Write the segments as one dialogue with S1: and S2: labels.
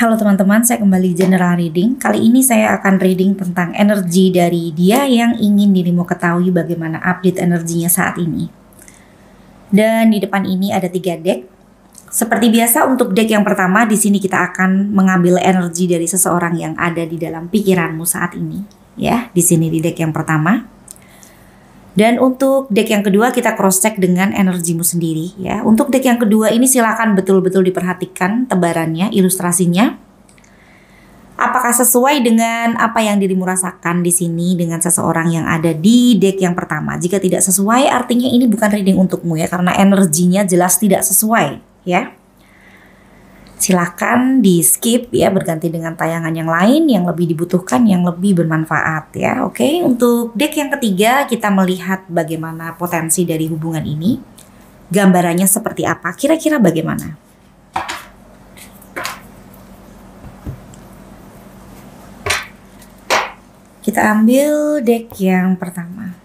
S1: Halo teman-teman, saya kembali general reading. Kali ini saya akan reading tentang energi dari dia yang ingin dirimu ketahui bagaimana update energinya saat ini. Dan di depan ini ada 3 deck. Seperti biasa untuk deck yang pertama, di sini kita akan mengambil energi dari seseorang yang ada di dalam pikiranmu saat ini. Ya, di sini di deck yang pertama. Dan untuk deck yang kedua kita cross check dengan energimu sendiri ya. Untuk deck yang kedua ini silakan betul-betul diperhatikan tebarannya, ilustrasinya. Apakah sesuai dengan apa yang dirimu rasakan di sini dengan seseorang yang ada di deck yang pertama? Jika tidak sesuai artinya ini bukan reading untukmu ya, karena energinya jelas tidak sesuai ya. Silakan di skip ya, berganti dengan tayangan yang lain yang lebih dibutuhkan, yang lebih bermanfaat ya. Oke, untuk deck yang ketiga kita melihat bagaimana potensi dari hubungan ini. Gambarannya seperti apa? Kira-kira bagaimana? Kita ambil deck yang pertama.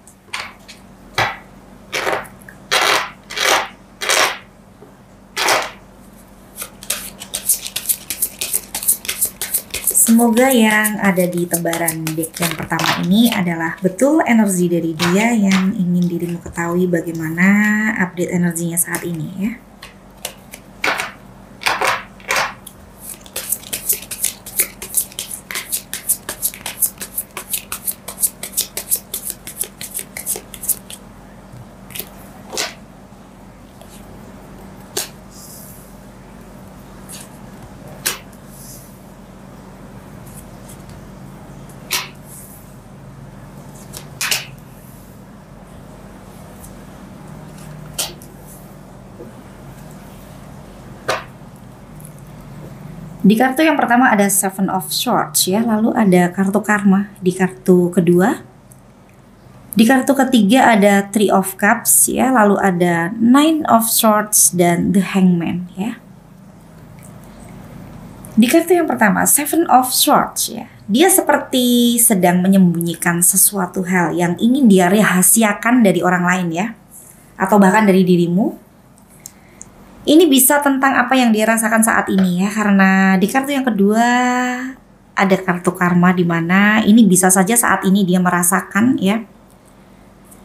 S1: Semoga yang ada di tebaran deck yang pertama ini adalah betul energi dari dia yang ingin dirimu ketahui bagaimana update energinya saat ini ya. Di kartu yang pertama ada Seven of Swords ya, lalu ada kartu karma di kartu kedua. Di kartu ketiga ada Three of Cups ya, lalu ada Nine of Swords dan The Hangman ya. Di kartu yang pertama Seven of Swords ya, dia seperti sedang menyembunyikan sesuatu hal yang ingin dia rahasiakan dari orang lain ya, atau bahkan dari dirimu. Ini bisa tentang apa yang dia rasakan saat ini ya, karena di kartu yang kedua ada kartu karma di mana ini bisa saja saat ini dia merasakan ya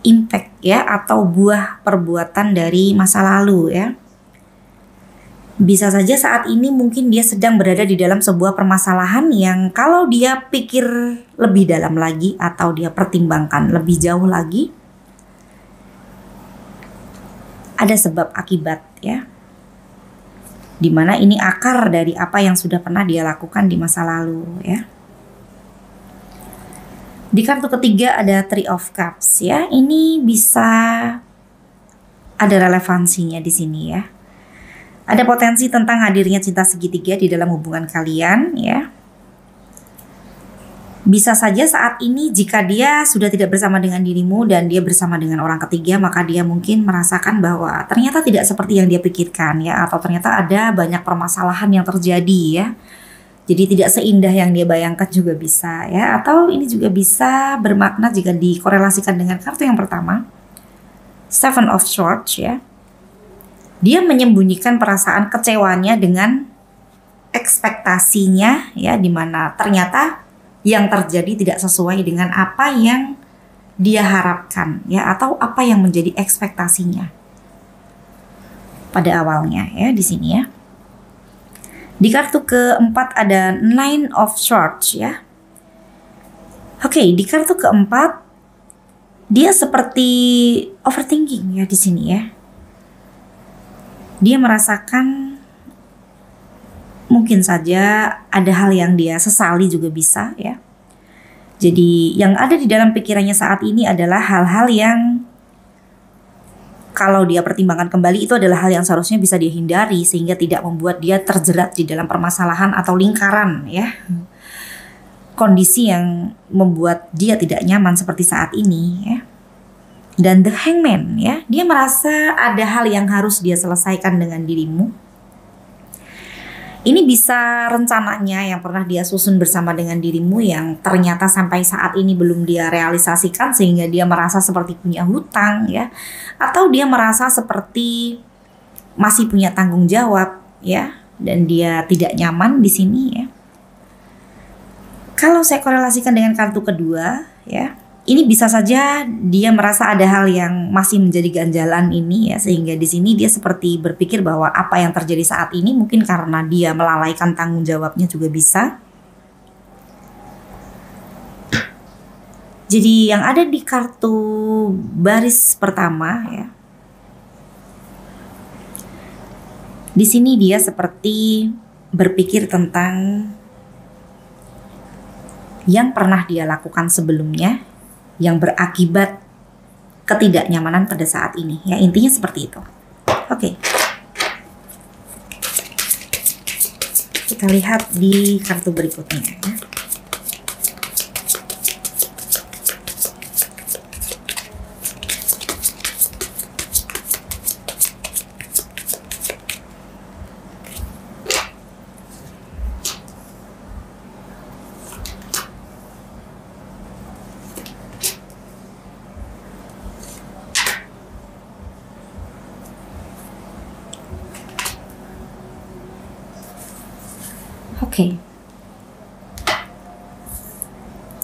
S1: impact ya atau buah perbuatan dari masa lalu ya. Bisa saja saat ini mungkin dia sedang berada di dalam sebuah permasalahan yang kalau dia pikir lebih dalam lagi atau dia pertimbangkan lebih jauh lagi, ada sebab akibat ya. Dimana ini akar dari apa yang sudah pernah dia lakukan di masa lalu ya. Di kartu ketiga ada Three of Cups ya. Ini bisa ada relevansinya di sini ya. Ada potensi tentang hadirnya cinta segitiga di dalam hubungan kalian ya. Bisa saja saat ini jika dia sudah tidak bersama dengan dirimu dan dia bersama dengan orang ketiga, maka dia mungkin merasakan bahwa ternyata tidak seperti yang dia pikirkan ya, atau ternyata ada banyak permasalahan yang terjadi ya. Jadi tidak seindah yang dia bayangkan juga bisa ya, atau ini juga bisa bermakna jika dikorelasikan dengan kartu yang pertama Seven of Swords ya. Dia menyembunyikan perasaan kecewanya dengan ekspektasinya ya, dimana ternyata yang terjadi tidak sesuai dengan apa yang dia harapkan ya, atau apa yang menjadi ekspektasinya pada awalnya ya di sini ya. Di kartu keempat ada Nine of Swords ya. Oke, di kartu keempat dia seperti overthinking ya di sini ya. Dia merasakan mungkin saja ada hal yang dia sesali juga bisa ya. Jadi yang ada di dalam pikirannya saat ini adalah hal-hal yang kalau dia pertimbangkan kembali itu adalah hal yang seharusnya bisa dia hindari sehingga tidak membuat dia terjerat di dalam permasalahan atau lingkaran ya. Kondisi yang membuat dia tidak nyaman seperti saat ini ya. Dan The Hangman ya, dia merasa ada hal yang harus dia selesaikan dengan dirimu. Ini bisa rencananya yang pernah dia susun bersama dengan dirimu yang ternyata sampai saat ini belum dia realisasikan sehingga dia merasa seperti punya hutang ya. Atau dia merasa seperti masih punya tanggung jawab ya. dan dia tidak nyaman di sini ya. Kalau saya korelasikan dengan kartu kedua ya, ini bisa saja dia merasa ada hal yang masih menjadi ganjalan ini ya, sehingga di sini dia seperti berpikir bahwa apa yang terjadi saat ini mungkin karena dia melalaikan tanggung jawabnya juga bisa. Jadi yang ada di kartu baris pertama ya, di sini dia seperti berpikir tentang yang pernah dia lakukan sebelumnya yang berakibat ketidaknyamanan pada saat ini ya, intinya seperti itu. Oke. Kita lihat di kartu berikutnya ya. Oke.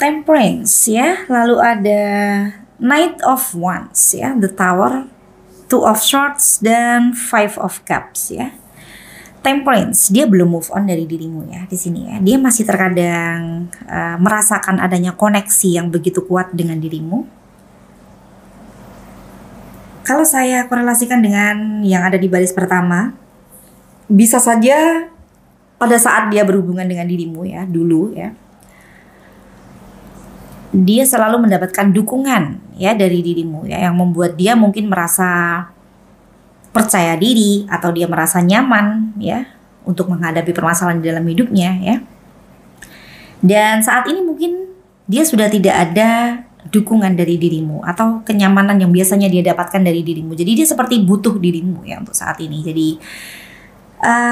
S1: Temperance ya, lalu ada Knight of Wands ya, The Tower, Two of Swords, dan Five of Cups ya. Temperance, dia belum move on dari dirimu ya di sini ya. Dia masih terkadang merasakan adanya koneksi yang begitu kuat dengan dirimu. Kalau saya korelasikan dengan yang ada di baris pertama, bisa saja pada saat dia berhubungan dengan dirimu ya, dulu ya, dia selalu mendapatkan dukungan ya dari dirimu ya, yang membuat dia mungkin merasa percaya diri atau dia merasa nyaman ya untuk menghadapi permasalahan di dalam hidupnya ya. Dan saat ini mungkin dia sudah tidak ada dukungan dari dirimu atau kenyamanan yang biasanya dia dapatkan dari dirimu. Jadi dia seperti butuh dirimu ya untuk saat ini. Jadi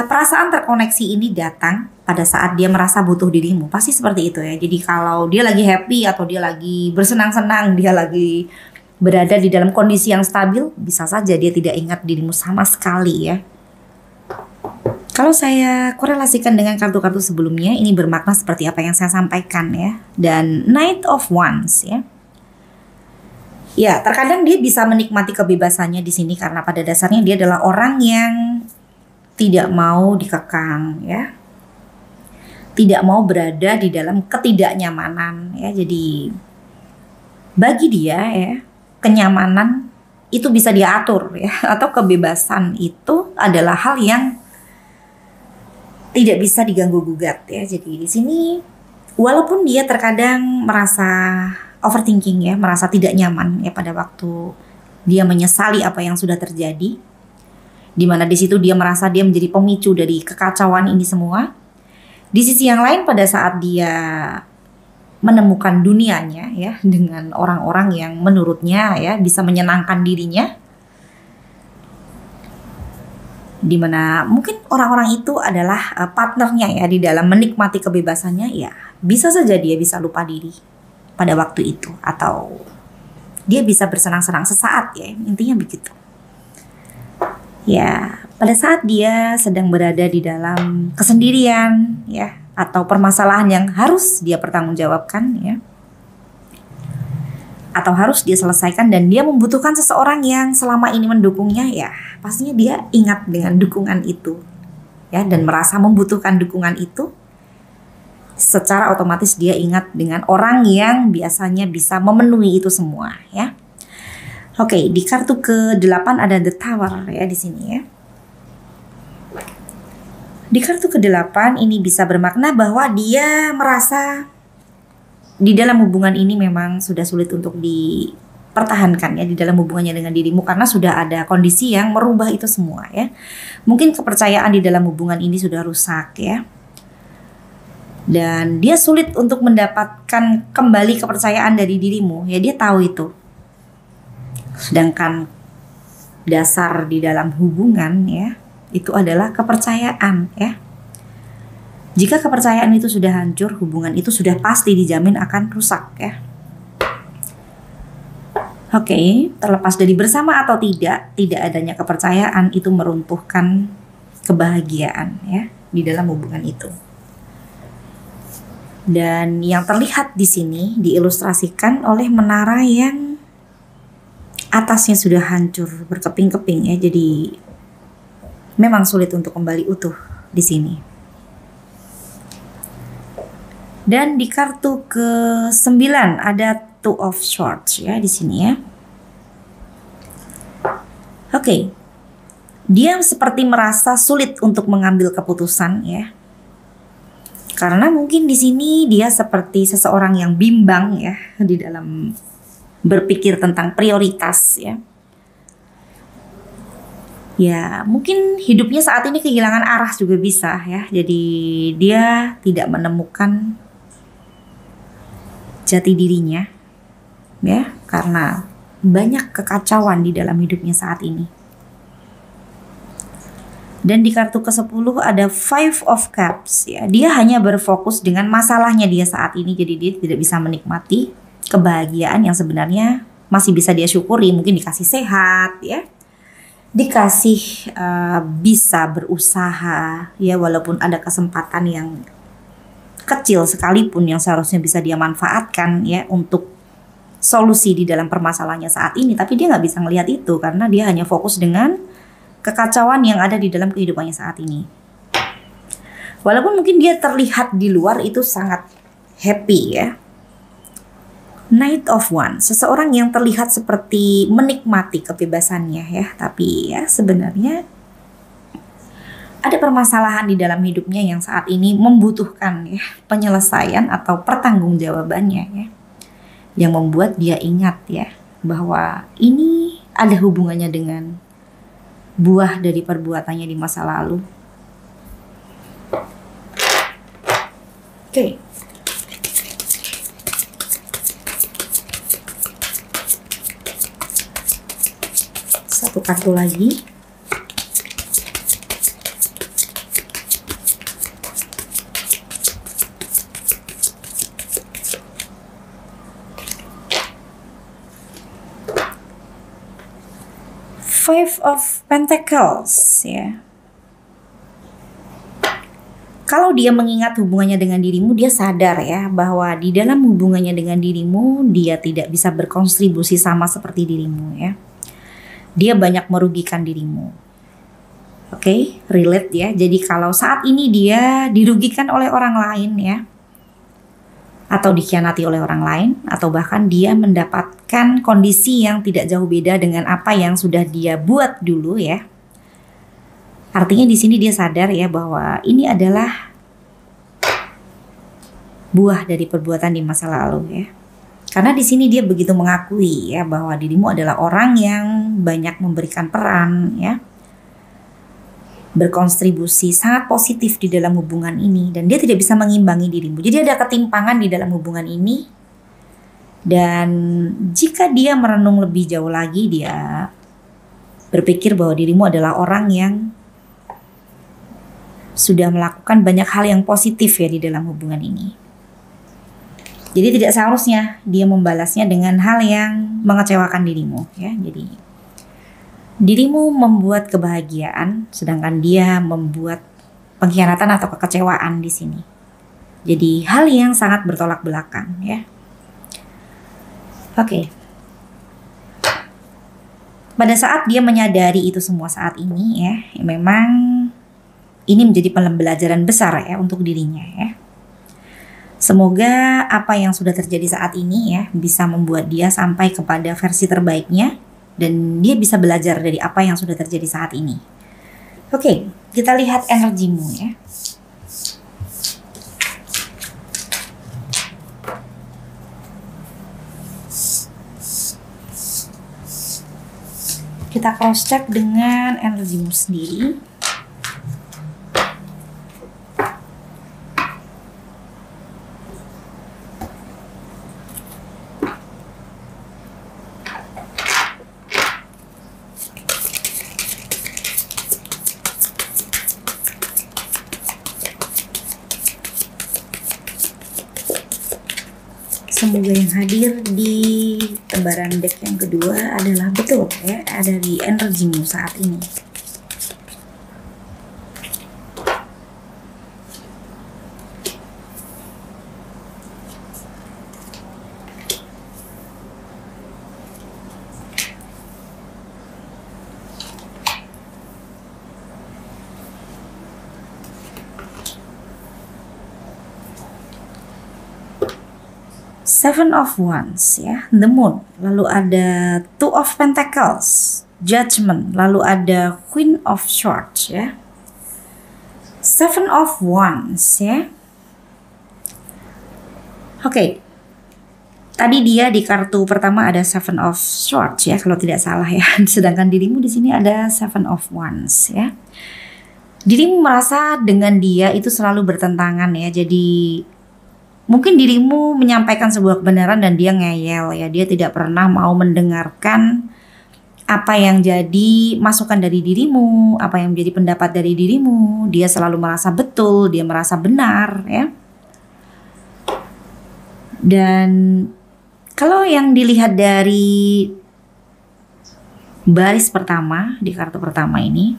S1: perasaan terkoneksi ini datang pada saat dia merasa butuh dirimu. Pasti seperti itu ya. Jadi kalau dia lagi happy atau dia lagi bersenang-senang, dia lagi berada di dalam kondisi yang stabil, bisa saja dia tidak ingat dirimu sama sekali ya. Kalau saya korelasikan dengan kartu-kartu sebelumnya, ini bermakna seperti apa yang saya sampaikan ya. Dan Knight of Wands ya. Ya, terkadang dia bisa menikmati kebebasannya di sini karena pada dasarnya dia adalah orang yang tidak mau dikekang ya, tidak mau berada di dalam ketidaknyamanan ya. Jadi bagi dia ya, kenyamanan itu bisa diatur ya, atau kebebasan itu adalah hal yang tidak bisa diganggu gugat ya. Jadi di sini walaupun dia terkadang merasa overthinking ya, merasa tidak nyaman ya pada waktu dia menyesali apa yang sudah terjadi, di mana di situ dia merasa dia menjadi pemicu dari kekacauan ini semua. Di sisi yang lain, pada saat dia menemukan dunianya ya dengan orang-orang yang menurutnya ya bisa menyenangkan dirinya, di mana mungkin orang-orang itu adalah partnernya ya di dalam menikmati kebebasannya, ya bisa saja dia bisa lupa diri pada waktu itu, atau dia bisa bersenang-senang sesaat ya, intinya begitu. Ya, pada saat dia sedang berada di dalam kesendirian ya, atau permasalahan yang harus dia pertanggungjawabkan ya, atau harus dia selesaikan, dan dia membutuhkan seseorang yang selama ini mendukungnya, ya pastinya dia ingat dengan dukungan itu ya, dan merasa membutuhkan dukungan itu. Secara otomatis dia ingat dengan orang yang biasanya bisa memenuhi itu semua ya. Oke, di kartu ke-8 ada The Tower ya di sini ya. Di kartu ke-8 ini bisa bermakna bahwa dia merasa di dalam hubungan ini memang sudah sulit untuk dipertahankan ya, di dalam hubungannya dengan dirimu, karena sudah ada kondisi yang merubah itu semua ya. Mungkin kepercayaan di dalam hubungan ini sudah rusak ya. Dan dia sulit untuk mendapatkan kembali kepercayaan dari dirimu ya, dia tahu itu. Sedangkan dasar di dalam hubungan ya, itu adalah kepercayaan ya. Jika kepercayaan itu sudah hancur, hubungan itu sudah pasti dijamin akan rusak ya. Oke, terlepas dari bersama atau tidak adanya kepercayaan itu meruntuhkan kebahagiaan ya di dalam hubungan itu. Dan yang terlihat di sini diilustrasikan oleh menara yang atasnya sudah hancur berkeping-keping ya, jadi memang sulit untuk kembali utuh di sini. Dan di kartu ke-9 ada Two of Swords ya di sini ya. Oke. Dia seperti merasa sulit untuk mengambil keputusan ya. Karena mungkin di sini dia seperti seseorang yang bimbang ya di dalam berpikir tentang prioritas ya. Ya, mungkin hidupnya saat ini kehilangan arah juga bisa ya. Jadi dia tidak menemukan jati dirinya ya, karena banyak kekacauan di dalam hidupnya saat ini. Dan di kartu ke-10 ada Five of Cups ya. Dia hanya berfokus dengan masalahnya dia saat ini, jadi dia tidak bisa menikmati kebahagiaan yang sebenarnya masih bisa dia syukuri. Mungkin dikasih sehat ya, dikasih bisa berusaha ya, walaupun ada kesempatan yang kecil sekalipun yang seharusnya bisa dia manfaatkan ya untuk solusi di dalam permasalahannya saat ini, tapi dia nggak bisa ngelihat itu karena dia hanya fokus dengan kekacauan yang ada di dalam kehidupannya saat ini. Walaupun mungkin dia terlihat di luar itu sangat happy ya. Knight of Wands, seseorang yang terlihat seperti menikmati kebebasannya ya, tapi ya sebenarnya ada permasalahan di dalam hidupnya yang saat ini membutuhkan ya penyelesaian atau pertanggungjawabannya ya. Yang membuat dia ingat ya bahwa ini ada hubungannya dengan buah dari perbuatannya di masa lalu. Oke. Satu kartu lagi. Five of Pentacles ya. Kalau dia mengingat hubungannya dengan dirimu, dia sadar ya bahwa di dalam hubungannya dengan dirimu dia tidak bisa berkontribusi sama seperti dirimu ya. Dia banyak merugikan dirimu. Oke, relate ya. Jadi kalau saat ini dia dirugikan oleh orang lain ya, atau dikhianati oleh orang lain, atau bahkan dia mendapatkan kondisi yang tidak jauh beda dengan apa yang sudah dia buat dulu ya. Artinya di sini dia sadar ya bahwa ini adalah buah dari perbuatan di masa lalu ya. Karena di sini dia begitu mengakui ya bahwa dirimu adalah orang yang banyak memberikan peran ya, berkontribusi sangat positif di dalam hubungan ini, dan dia tidak bisa mengimbangi dirimu. Jadi ada ketimpangan di dalam hubungan ini. Dan jika dia merenung lebih jauh lagi, dia berpikir bahwa dirimu adalah orang yang sudah melakukan banyak hal yang positif ya di dalam hubungan ini. Jadi tidak seharusnya dia membalasnya dengan hal yang mengecewakan dirimu ya. Jadi dirimu membuat kebahagiaan, sedangkan dia membuat pengkhianatan atau kekecewaan di sini. Jadi hal yang sangat bertolak belakang ya. Oke. Pada saat dia menyadari itu semua saat ini ya, memang ini menjadi pembelajaran besar ya untuk dirinya ya. Semoga apa yang sudah terjadi saat ini ya bisa membuat dia sampai kepada versi terbaiknya, dan dia bisa belajar dari apa yang sudah terjadi saat ini. Oke, kita lihat energimu ya. Kita cross check dengan energimu sendiri. Semoga yang hadir di tebaran deck yang kedua adalah betul ya, ada di energimu saat ini. Seven of Wands ya, the Moon, lalu ada Two of Pentacles, Judgment, lalu ada Queen of Swords ya. Seven of Wands ya. Oke. Tadi dia di kartu pertama ada Seven of Swords ya, kalau tidak salah ya. Sedangkan dirimu di sini ada Seven of Wands ya. Dirimu merasa dengan dia itu selalu bertentangan ya. Jadi mungkin dirimu menyampaikan sebuah kebenaran dan dia ngeyel ya. Dia tidak pernah mau mendengarkan apa yang jadi masukan dari dirimu, apa yang menjadi pendapat dari dirimu. Dia selalu merasa betul, dia merasa benar ya. Dan kalau yang dilihat dari baris pertama di kartu pertama ini,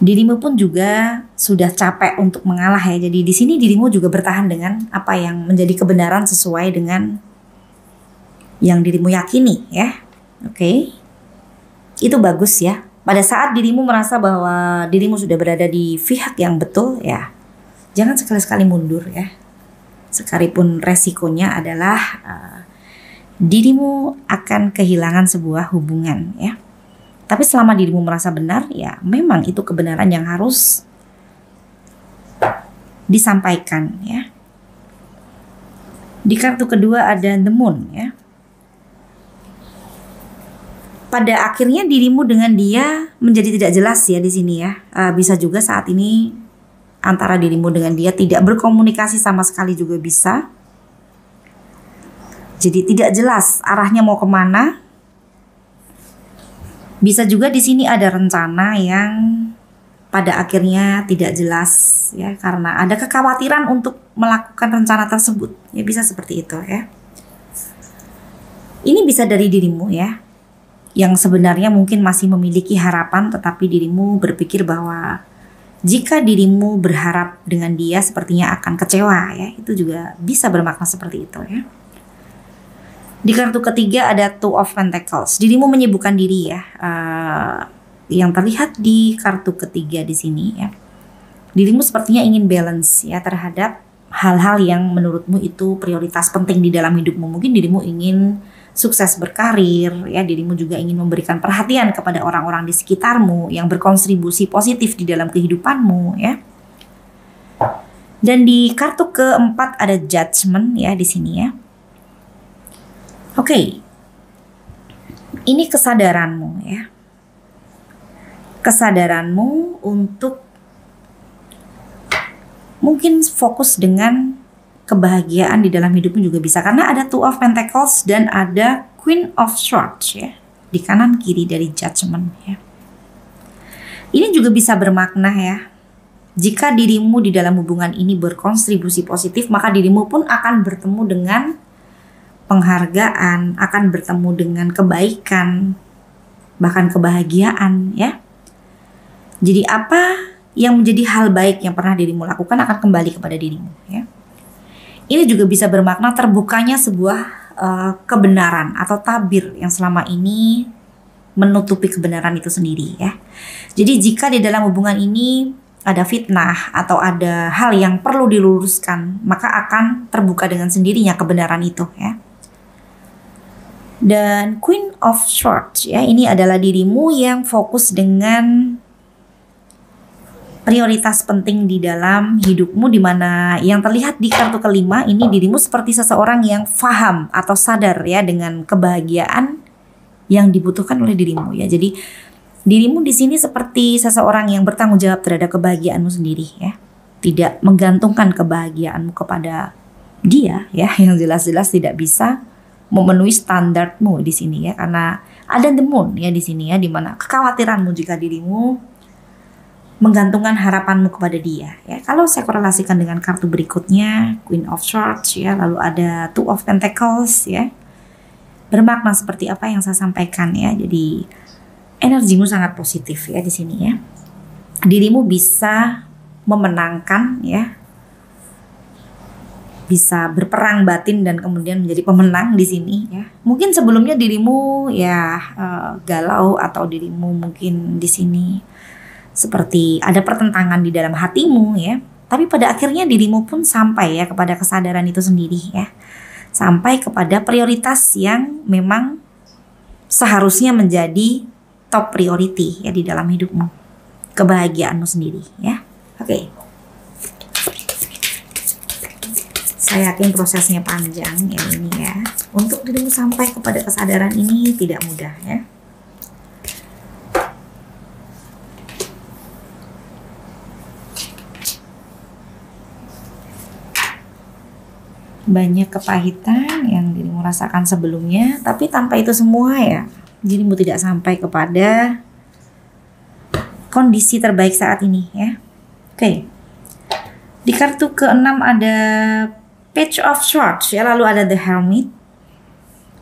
S1: dirimu pun juga sudah capek untuk mengalah ya. Jadi di sini dirimu juga bertahan dengan apa yang menjadi kebenaran sesuai dengan yang dirimu yakini ya. Oke. Itu bagus ya. Pada saat dirimu merasa bahwa dirimu sudah berada di pihak yang betul ya, jangan sekali-sekali mundur ya. Sekalipun resikonya adalah dirimu akan kehilangan sebuah hubungan ya. Tapi selama dirimu merasa benar ya, memang itu kebenaran yang harus disampaikan ya. Di kartu kedua ada the Moon ya. Pada akhirnya dirimu dengan dia menjadi tidak jelas ya di sini ya. Bisa juga saat ini antara dirimu dengan dia tidak berkomunikasi sama sekali juga bisa. Jadi tidak jelas arahnya mau kemana. Bisa juga di sini ada rencana yang pada akhirnya tidak jelas ya, karena ada kekhawatiran untuk melakukan rencana tersebut. Ya bisa seperti itu ya. Ini bisa dari dirimu ya, yang sebenarnya mungkin masih memiliki harapan, tetapi dirimu berpikir bahwa jika dirimu berharap dengan dia sepertinya akan kecewa ya. Itu juga bisa bermakna seperti itu ya. Di kartu ketiga ada Two of Pentacles. Dirimu menyibukkan diri ya. Yang terlihat di kartu ketiga di sini ya. Dirimu sepertinya ingin balance ya terhadap hal-hal yang menurutmu itu prioritas penting di dalam hidupmu. Mungkin dirimu ingin sukses berkarir ya. Dirimu juga ingin memberikan perhatian kepada orang-orang di sekitarmu yang berkontribusi positif di dalam kehidupanmu ya. Dan di kartu keempat ada Judgment ya di sini ya. Oke, ini kesadaranmu ya. Kesadaranmu untuk mungkin fokus dengan kebahagiaan di dalam hidupmu juga bisa. Karena ada Two of Pentacles dan ada Queen of Swords ya. Di kanan kiri dari Judgment ya. Ini juga bisa bermakna ya. Jika dirimu di dalam hubungan ini berkontribusi positif, maka dirimu pun akan bertemu dengan penghargaan, akan bertemu dengan kebaikan, bahkan kebahagiaan ya. Jadi apa yang menjadi hal baik yang pernah dirimu lakukan akan kembali kepada dirimu ya. Ini juga bisa bermakna terbukanya sebuah kebenaran atau tabir yang selama ini menutupi kebenaran itu sendiri ya. Jadi jika di dalam hubungan ini ada fitnah atau ada hal yang perlu diluruskan, maka akan terbuka dengan sendirinya kebenaran itu ya. Dan Queen of Swords ya, ini adalah dirimu yang fokus dengan prioritas penting di dalam hidupmu, di mana yang terlihat di kartu kelima ini dirimu seperti seseorang yang paham atau sadar ya dengan kebahagiaan yang dibutuhkan oleh dirimu ya. Jadi dirimu di sini seperti seseorang yang bertanggung jawab terhadap kebahagiaanmu sendiri ya. Tidak menggantungkan kebahagiaanmu kepada dia ya, yang jelas-jelas tidak bisa memenuhi standarmu di sini ya, karena ada the Moon ya di sini ya, di mana kekhawatiranmu jika dirimu menggantungkan harapanmu kepada dia ya. Kalau saya korelasikan dengan kartu berikutnya Queen of Swords ya, lalu ada Two of Pentacles ya, bermakna seperti apa yang saya sampaikan ya. Jadi energimu sangat positif ya di sini ya. Dirimu bisa memenangkan ya, bisa berperang batin dan kemudian menjadi pemenang di sini ya. Mungkin sebelumnya dirimu ya galau, atau dirimu mungkin di sini seperti ada pertentangan di dalam hatimu ya. Tapi pada akhirnya dirimu pun sampai ya kepada kesadaran itu sendiri ya. Sampai kepada prioritas yang memang seharusnya menjadi top priority ya di dalam hidupmu. Kebahagiaanmu sendiri ya. Oke. Saya yakin prosesnya panjang ya ini ya. Untuk dirimu sampai kepada kesadaran ini tidak mudah ya. Banyak kepahitan yang dirimu rasakan sebelumnya, tapi tanpa itu semua ya, dirimu tidak sampai kepada kondisi terbaik saat ini ya. Oke. Di kartu ke-6 ada Page of Swords ya, lalu ada The Hermit,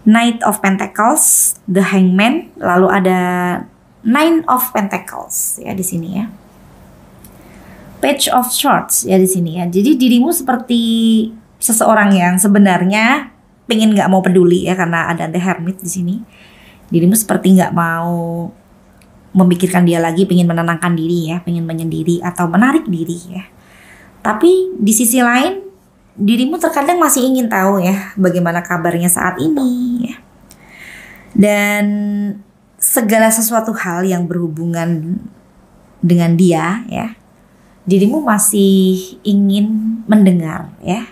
S1: Knight of Pentacles, The Hangman, lalu ada Nine of Pentacles ya di sini ya. Page of Swords ya di sini ya. Jadi dirimu seperti seseorang yang sebenarnya pengen nggak mau peduli ya, karena ada The Hermit di sini. Dirimu seperti nggak mau memikirkan dia lagi, pengen menenangkan diri ya, pengen menyendiri atau menarik diri ya. Tapi di sisi lain dirimu terkadang masih ingin tahu ya bagaimana kabarnya saat ini ya. Dan segala sesuatu hal yang berhubungan dengan dia ya, dirimu masih ingin mendengar ya.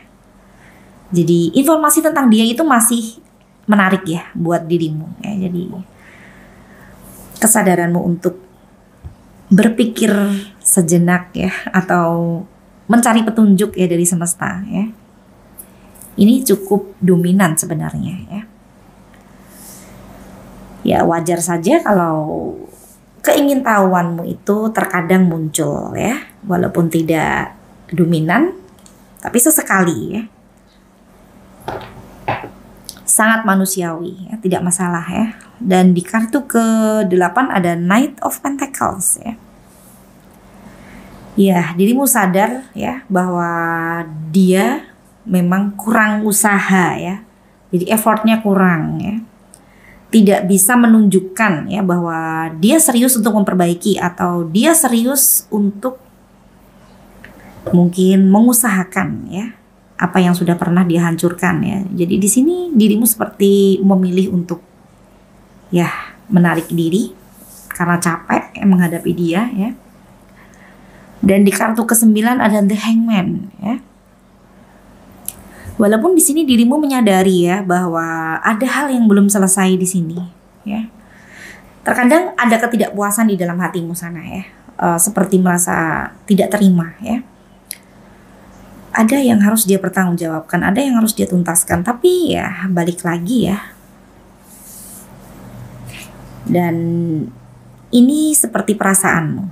S1: Jadi informasi tentang dia itu masih menarik ya buat dirimu ya. Jadi kesadaranmu untuk berpikir sejenak ya, atau mencari petunjuk ya dari semesta ya, ini cukup dominan sebenarnya ya. Ya wajar saja kalau keingintahuanmu itu terkadang muncul ya, walaupun tidak dominan tapi sesekali ya. Sangat manusiawi ya, tidak masalah ya. Dan di kartu ke-8 ada Knight of Pentacles ya. Ya, dirimu sadar ya bahwa dia memang kurang usaha ya. Jadi effortnya kurang ya. Tidak bisa menunjukkan ya bahwa dia serius untuk memperbaiki, atau dia serius untuk mungkin mengusahakan ya apa yang sudah pernah dia hancurkan ya. Jadi di sini dirimu seperti memilih untuk ya menarik diri karena capek ya menghadapi dia ya. Dan di kartu ke-9 ada The Hangman ya. Walaupun di sini dirimu menyadari ya bahwa ada hal yang belum selesai di sini ya. Terkadang ada ketidakpuasan di dalam hatimu sana ya. Seperti merasa tidak terima ya. Ada yang harus dia pertanggungjawabkan, ada yang harus dia tuntaskan, tapi ya balik lagi ya. Dan ini seperti perasaanmu.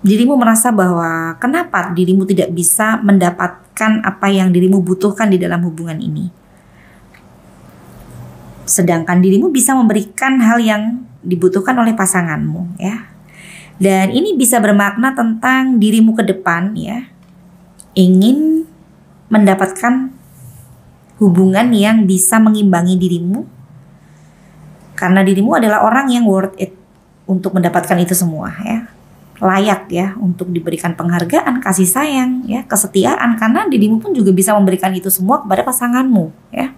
S1: Dirimu merasa bahwa kenapa dirimu tidak bisa mendapatkan apa yang dirimu butuhkan di dalam hubungan ini. Sedangkan dirimu bisa memberikan hal yang dibutuhkan oleh pasanganmu ya. Dan ini bisa bermakna tentang dirimu ke depan ya. Ingin mendapatkan hubungan yang bisa mengimbangi dirimu, karena dirimu adalah orang yang worth it untuk mendapatkan itu semua ya. Layak ya untuk diberikan penghargaan, kasih sayang ya, kesetiaan, karena dirimu pun juga bisa memberikan itu semua kepada pasanganmu ya.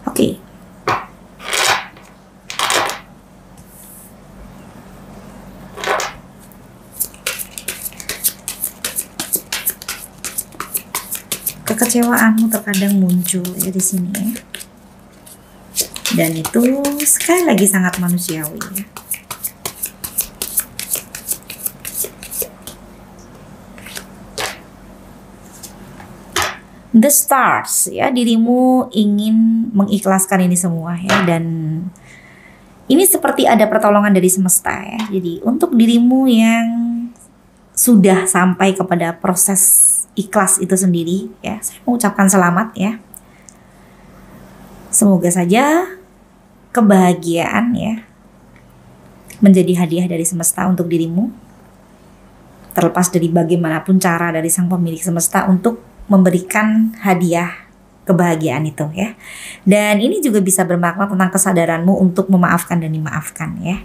S1: Oke. Kekecewaanmu terkadang muncul ya di sini ya. Dan itu sekali lagi sangat manusiawi ya. The Stars ya, dirimu ingin mengikhlaskan ini semua ya, dan ini seperti ada pertolongan dari semesta ya. Jadi untuk dirimu yang sudah sampai kepada proses ikhlas itu sendiri ya, saya mengucapkan selamat ya. Semoga saja kebahagiaan ya menjadi hadiah dari semesta untuk dirimu, terlepas dari bagaimanapun cara dari sang pemilik semesta untuk memberikan hadiah kebahagiaan itu ya. Dan ini juga bisa bermakna tentang kesadaranmu untuk memaafkan dan dimaafkan ya.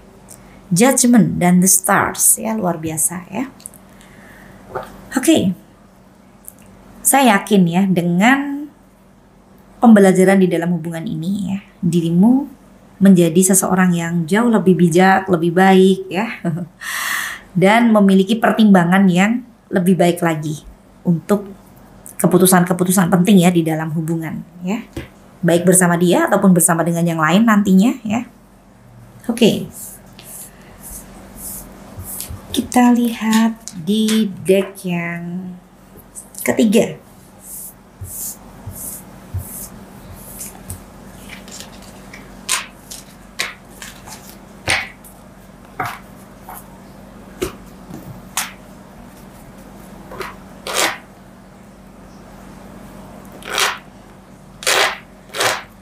S1: Judgment dan The Stars ya, luar biasa ya. Oke, saya yakin ya dengan pembelajaran di dalam hubungan ini ya, dirimu menjadi seseorang yang jauh lebih bijak, lebih baik ya, dan memiliki pertimbangan yang lebih baik lagi untuk keputusan-keputusan penting ya di dalam hubungan ya, baik bersama dia ataupun bersama dengan yang lain nantinya ya. Oke. Kita lihat di deck yang ketiga.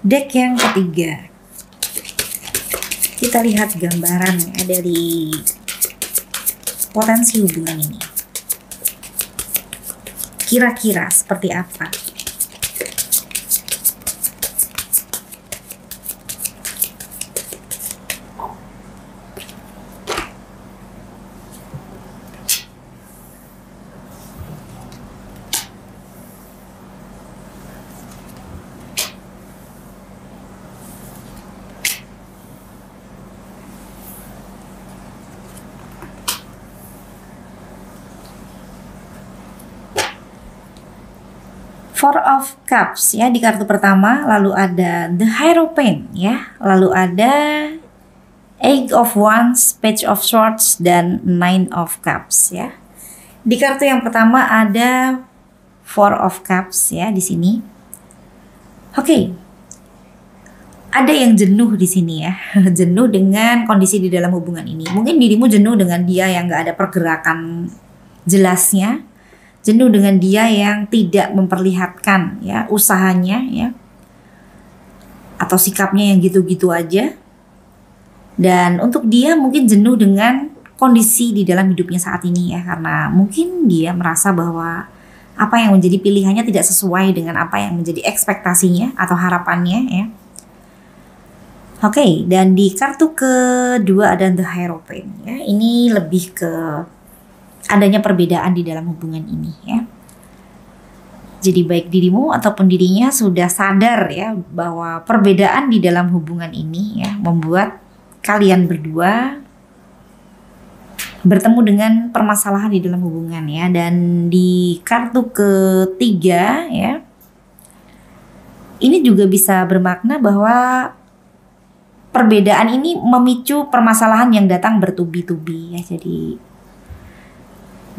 S1: Deck yang ketiga. Kita lihat gambaran ya dari potensi hubungan ini. Kira-kira seperti apa? Four of Cups ya di kartu pertama, lalu ada The Hierophant ya, lalu ada Eight of Wands, Page of Swords, dan Nine of Cups ya. Di kartu yang pertama ada Four of Cups ya di sini. Oke. Ada yang jenuh di sini ya, jenuh dengan kondisi di dalam hubungan ini. Mungkin dirimu jenuh dengan dia yang gak ada pergerakan jelasnya. Jenuh dengan dia yang tidak memperlihatkan ya usahanya ya, atau sikapnya yang gitu-gitu aja. Dan untuk dia mungkin jenuh dengan kondisi di dalam hidupnya saat ini ya, karena mungkin dia merasa bahwa apa yang menjadi pilihannya tidak sesuai dengan apa yang menjadi ekspektasinya atau harapannya ya. Oke, dan di kartu kedua ada The Hierophant ya. Ini lebih ke adanya perbedaan di dalam hubungan ini ya. Jadi baik dirimu ataupun dirinya sudah sadar ya bahwa perbedaan di dalam hubungan ini ya membuat kalian berdua bertemu dengan permasalahan di dalam hubungan ya. Dan di kartu ketiga ya, ini juga bisa bermakna bahwa perbedaan ini memicu permasalahan yang datang bertubi-tubi ya. Jadi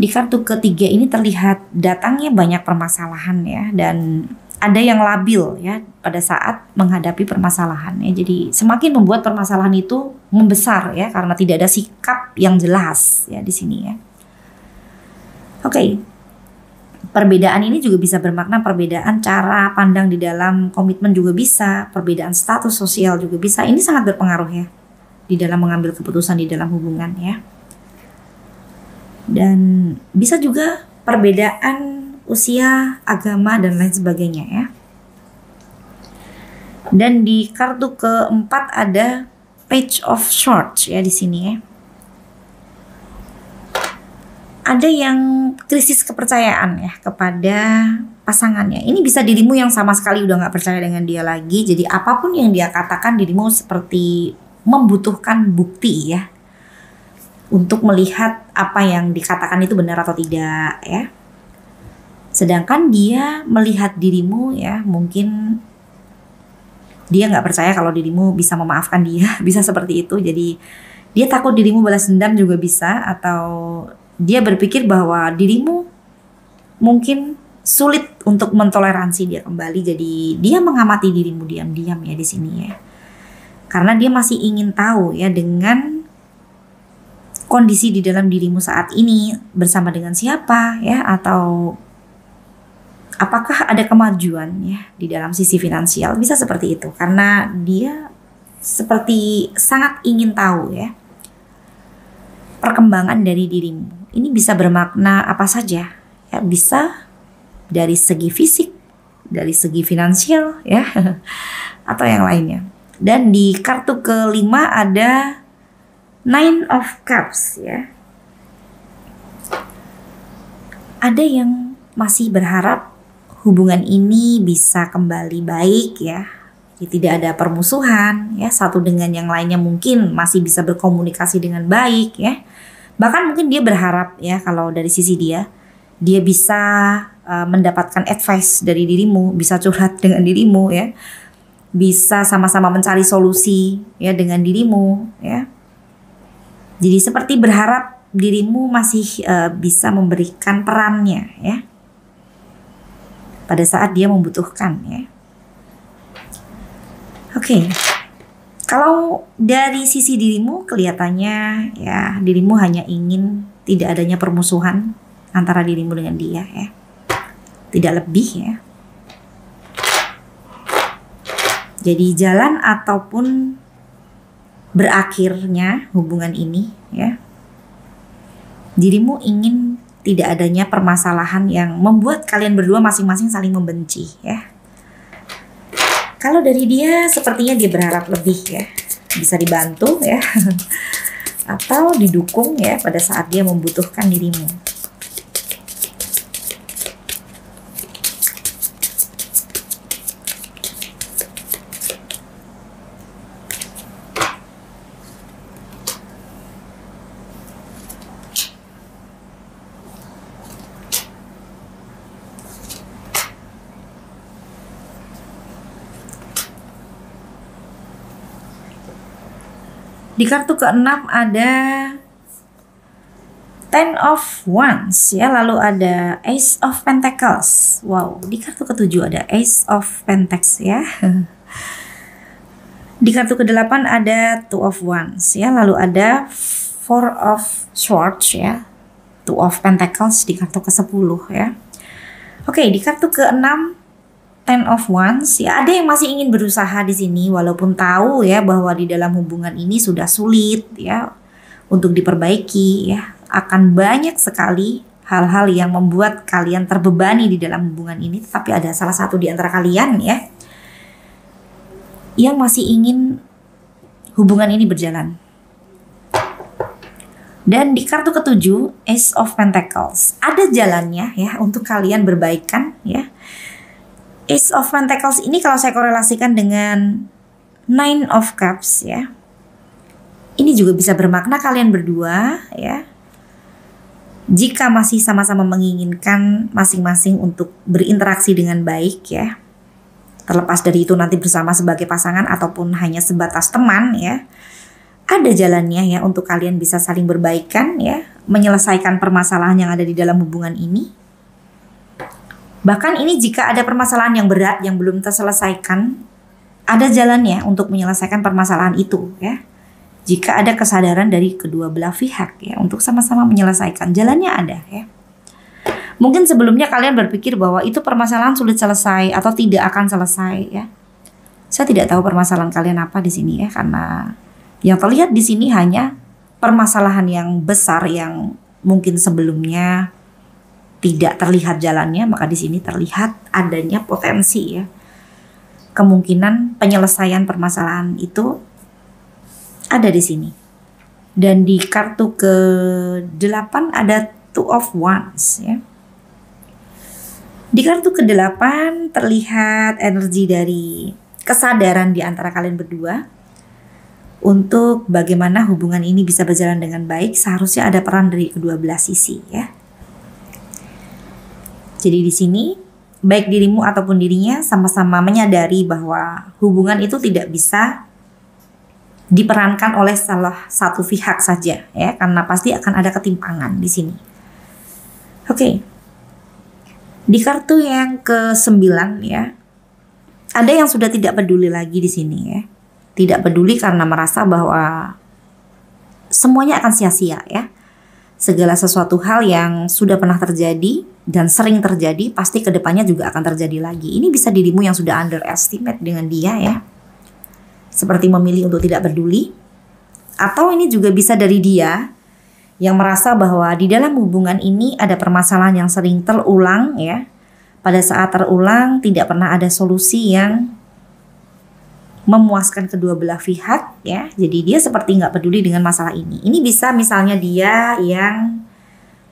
S1: di kartu ketiga ini terlihat datangnya banyak permasalahan ya, dan ada yang labil ya pada saat menghadapi permasalahan ya. Jadi semakin membuat permasalahan itu membesar ya karena tidak ada sikap yang jelas ya di sini ya. Oke. Perbedaan ini juga bisa bermakna perbedaan cara pandang di dalam komitmen juga bisa, perbedaan status sosial juga bisa. Ini sangat berpengaruh ya di dalam mengambil keputusan di dalam hubungan ya. Dan bisa juga perbedaan usia, agama, dan lain sebagainya ya. Dan di kartu keempat ada Page of Swords ya di sini ya. Ada yang krisis kepercayaan ya kepada pasangannya. Ini bisa dirimu yang sama sekali udah gak percaya dengan dia lagi. Jadi apapun yang dia katakan, dirimu seperti membutuhkan bukti ya, untuk melihat apa yang dikatakan itu benar atau tidak ya. Sedangkan dia melihat dirimu ya, mungkin dia nggak percaya kalau dirimu bisa memaafkan dia, bisa seperti itu. Jadi dia takut dirimu balas dendam juga bisa, atau dia berpikir bahwa dirimu mungkin sulit untuk mentoleransi dia kembali. Jadi dia mengamati dirimu diam-diam ya di sini ya, karena dia masih ingin tahu ya dengan kondisi di dalam dirimu saat ini bersama dengan siapa ya, atau apakah ada kemajuan ya di dalam sisi finansial, bisa seperti itu. Karena dia seperti sangat ingin tahu ya perkembangan dari dirimu. Ini bisa bermakna apa saja ya, bisa dari segi fisik, dari segi finansial ya, atau yang lainnya. Dan di kartu kelima ada Nine of Cups ya. Ada yang masih berharap hubungan ini bisa kembali baik ya. Tidak ada permusuhan ya, satu dengan yang lainnya mungkin masih bisa berkomunikasi dengan baik ya. Bahkan mungkin dia berharap ya, kalau dari sisi dia bisa mendapatkan advice dari dirimu, bisa curhat dengan dirimu ya. Bisa sama-sama mencari solusi ya dengan dirimu ya. Jadi seperti berharap dirimu masih bisa memberikan perannya ya pada saat dia membutuhkan ya. Oke. Kalau dari sisi dirimu kelihatannya ya, dirimu hanya ingin tidak adanya permusuhan antara dirimu dengan dia ya. Tidak lebih ya. Jadi jalan ataupun berakhirnya hubungan ini ya, dirimu ingin tidak adanya permasalahan yang membuat kalian berdua masing-masing saling membenci ya. Kalau dari dia sepertinya dia berharap lebih ya, bisa dibantu ya atau didukung ya pada saat dia membutuhkan dirimu. Di kartu ke-6 ada Ten of Wands ya, lalu ada Ace of Pentacles. Wow, di kartu ke-7 ada Ace of Pentacles ya. Di kartu ke-8 ada Two of Wands ya, lalu ada Four of Swords ya. Two of Pentacles di kartu ke-10 ya. Oke, di kartu ke-6 Ten of Wands ya, ada yang masih ingin berusaha di sini walaupun tahu ya bahwa di dalam hubungan ini sudah sulit ya untuk diperbaiki ya. Akan banyak sekali hal-hal yang membuat kalian terbebani di dalam hubungan ini, tetapi ada salah satu di antara kalian ya yang masih ingin hubungan ini berjalan. Dan di kartu ke-7 Ace of Pentacles, ada jalannya ya untuk kalian berbaikan ya. Ace of Pentacles ini kalau saya korelasikan dengan Nine of Cups ya, ini juga bisa bermakna kalian berdua ya, jika masih sama-sama menginginkan masing-masing untuk berinteraksi dengan baik ya, terlepas dari itu nanti bersama sebagai pasangan ataupun hanya sebatas teman ya, ada jalannya ya untuk kalian bisa saling berbaikan ya, menyelesaikan permasalahan yang ada di dalam hubungan ini. Bahkan ini jika ada permasalahan yang berat yang belum terselesaikan, ada jalannya untuk menyelesaikan permasalahan itu ya. Jika ada kesadaran dari kedua belah pihak ya untuk sama-sama menyelesaikan, jalannya ada ya. Mungkin sebelumnya kalian berpikir bahwa itu permasalahan sulit selesai atau tidak akan selesai ya. Saya tidak tahu permasalahan kalian apa di sini ya, karena yang terlihat di sini hanya permasalahan yang besar yang mungkin sebelumnya tidak terlihat jalannya, maka di sini terlihat adanya potensi ya. Kemungkinan penyelesaian permasalahan itu ada di sini. Dan di kartu ke-8 ada Two of Wands ya. Di kartu ke-8 terlihat energi dari kesadaran di antara kalian berdua untuk bagaimana hubungan ini bisa berjalan dengan baik. Seharusnya ada peran dari kedua belah sisi ya. Jadi di sini baik dirimu ataupun dirinya sama-sama menyadari bahwa hubungan itu tidak bisa diperankan oleh salah satu pihak saja ya, karena pasti akan ada ketimpangan di sini. Oke. Di kartu yang ke-9 ya, ada yang sudah tidak peduli lagi di sini ya. Tidak peduli karena merasa bahwa semuanya akan sia-sia ya. Segala sesuatu hal yang sudah pernah terjadi dan sering terjadi pasti kedepannya juga akan terjadi lagi. Ini bisa dirimu yang sudah underestimate dengan dia ya, seperti memilih untuk tidak peduli. Atau ini juga bisa dari dia yang merasa bahwa di dalam hubungan ini ada permasalahan yang sering terulang ya. Pada saat terulang tidak pernah ada solusi yang memuaskan kedua belah pihak ya. Jadi dia seperti nggak peduli dengan masalah ini. Ini bisa misalnya dia yang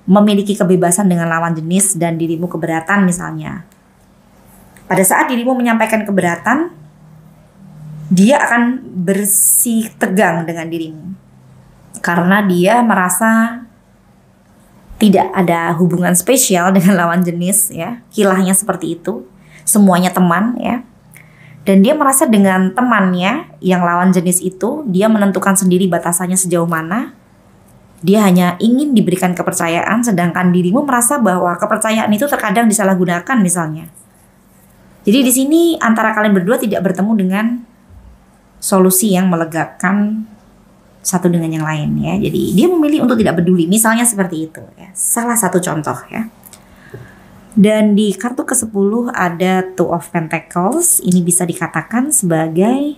S1: memiliki kebebasan dengan lawan jenis dan dirimu keberatan misalnya. Pada saat dirimu menyampaikan keberatan, dia akan bersih tegang dengan dirimu. Karena dia merasa tidak ada hubungan spesial dengan lawan jenis ya. Kilahnya seperti itu. Semuanya teman ya. Dan dia merasa dengan temannya yang lawan jenis itu, dia menentukan sendiri batasannya sejauh mana. Dia hanya ingin diberikan kepercayaan, sedangkan dirimu merasa bahwa kepercayaan itu terkadang disalahgunakan misalnya. Jadi di sini antara kalian berdua tidak bertemu dengan solusi yang melegakan satu dengan yang lain ya. Jadi dia memilih untuk tidak peduli, misalnya seperti itu ya. Salah satu contoh ya. Dan di kartu ke-10 ada Two of Pentacles. Ini bisa dikatakan sebagai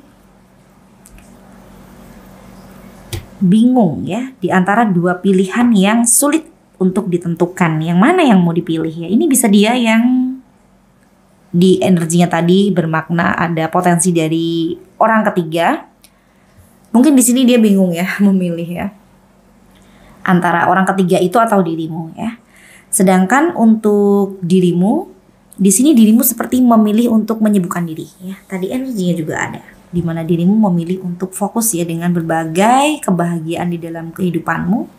S1: bingung ya, di antara dua pilihan yang sulit untuk ditentukan. Yang mana yang mau dipilih ya. Ini bisa dia yang di energinya tadi bermakna ada potensi dari orang ketiga. Mungkin di sini dia bingung ya memilih ya. Antara orang ketiga itu atau dirimu ya. Sedangkan untuk dirimu, di sini dirimu seperti memilih untuk menyibukkan diri ya. Tadi energinya juga ada, di mana dirimu memilih untuk fokus ya dengan berbagai kebahagiaan di dalam kehidupanmu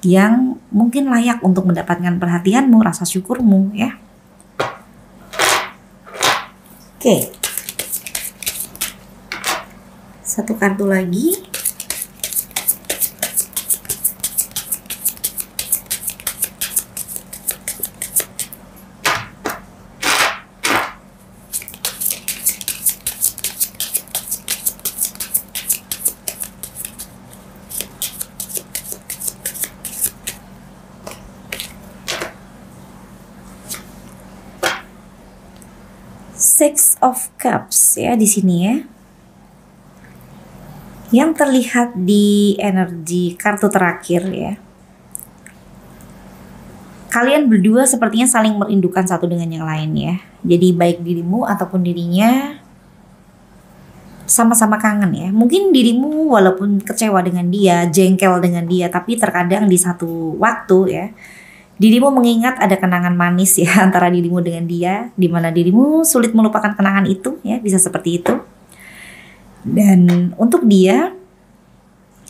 S1: yang mungkin layak untuk mendapatkan perhatianmu, rasa syukurmu ya. Oke. Satu kartu lagi. Six of Cups ya di sini ya. Yang terlihat di energi kartu terakhir ya. Kalian berdua sepertinya saling merindukan satu dengan yang lain ya. Jadi baik dirimu ataupun dirinya sama-sama kangen ya. Mungkin dirimu walaupun kecewa dengan dia, jengkel dengan dia, tapi terkadang di satu waktu ya, dirimu mengingat ada kenangan manis ya antara dirimu dengan dia, di mana dirimu sulit melupakan kenangan itu ya, bisa seperti itu. Dan untuk dia,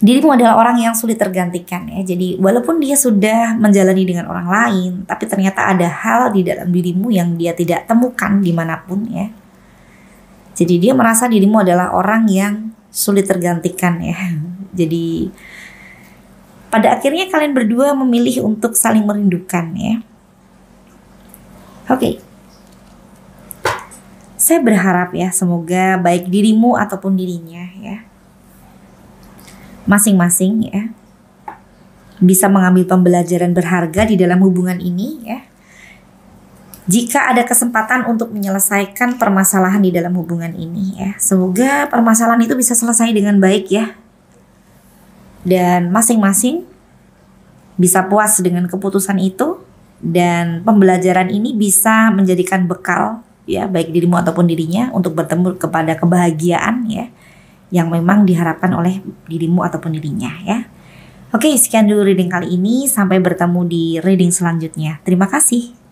S1: dirimu adalah orang yang sulit tergantikan ya. Jadi walaupun dia sudah menjalani dengan orang lain, tapi ternyata ada hal di dalam dirimu yang dia tidak temukan dimanapun ya. Jadi dia merasa dirimu adalah orang yang sulit tergantikan ya. Jadi pada akhirnya kalian berdua memilih untuk saling merindukan ya. Oke. Saya berharap ya semoga baik dirimu ataupun dirinya ya, masing-masing ya, bisa mengambil pembelajaran berharga di dalam hubungan ini ya. Jika ada kesempatan untuk menyelesaikan permasalahan di dalam hubungan ini ya, semoga permasalahan itu bisa selesai dengan baik ya. Dan masing-masing bisa puas dengan keputusan itu, dan pembelajaran ini bisa menjadikan bekal ya, baik dirimu ataupun dirinya untuk bertemu kepada kebahagiaan ya, yang memang diharapkan oleh dirimu ataupun dirinya ya. Oke, sekian dulu reading kali ini, sampai bertemu di reading selanjutnya. Terima kasih.